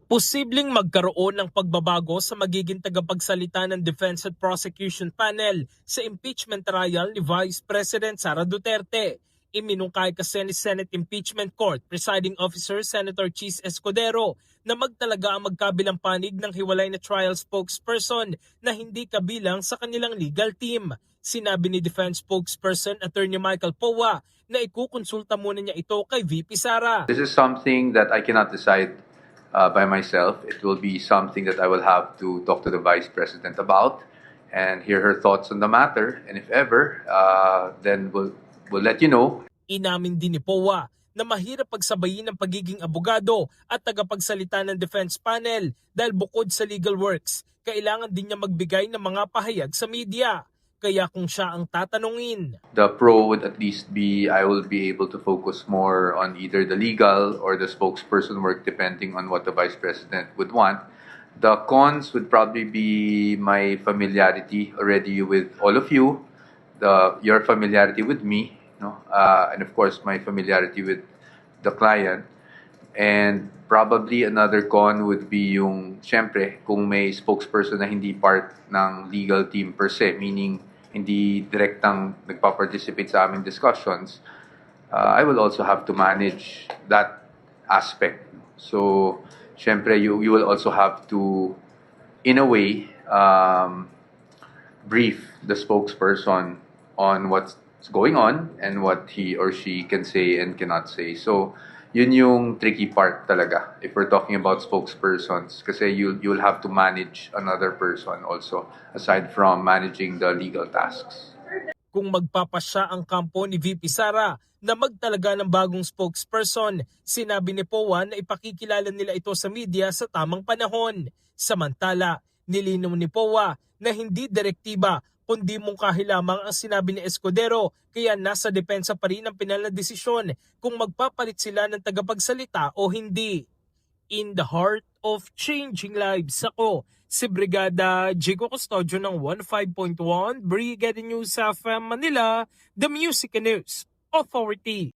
Posibleng magkaroon ng pagbabago sa magiging tagapagsalita ng Defense at Prosecution Panel sa impeachment trial ni Vice President Sara Duterte. Iminungkay kasi ni Senate Impeachment Court Presiding Officer Senator Chis Escudero na magtalaga ang magkabilang panig ng hiwalay na trial spokesperson na hindi kabilang sa kanilang legal team. Sinabi ni Defense Spokesperson Attorney Michael Powa na ikukonsulta muna niya ito kay VP Sara. This is something that I cannot decide by myself. It will be something that I will have to talk to the Vice President about and hear her thoughts on the matter. And if ever, then we'll let you know. Inamin din ni Powa na mahirap pagsabayin ng pagiging abogado at tagapagsalita ng defense panel dahil bukod sa legal works, kailangan din niya magbigay ng mga pahayag sa media. Kaya kung siya ang tatanungin, The pro would at least be I will be able to focus more on either the legal or the spokesperson work depending on what the Vice President would want. The cons would probably be my familiarity already with all of you, your familiarity with me, and of course my familiarity with the client. And probably another con would be yung, syempre, kung may spokesperson na hindi part ng legal team per se, meaning hindi direktang nagpa-participate sa aming discussions, I will also have to manage that aspect. So, syempre, you will also have to, in a way, brief the spokesperson on what's going on and what he or she can say and cannot say. So, yun yung tricky part talaga if we're talking about spokespersons kasi you'll have to manage another person also aside from managing the legal tasks. kung magpapasya ang kampo ni VP Sara na magtalaga ng bagong spokesperson, sinabi ni Powa na ipakikilala nila ito sa media sa tamang panahon. Samantala, nilinaw ni Powa na hindi direktiba kundi mungkahi lamang ang sinabi ni Escudero kaya nasa depensa pa rin ang pinal na desisyon kung magpapalit sila ng tagapagsalita o hindi. In the heart of changing lives, ako si Brigada Jigo Custodio ng 15.1 Brigada News of Manila, the Music and News Authority.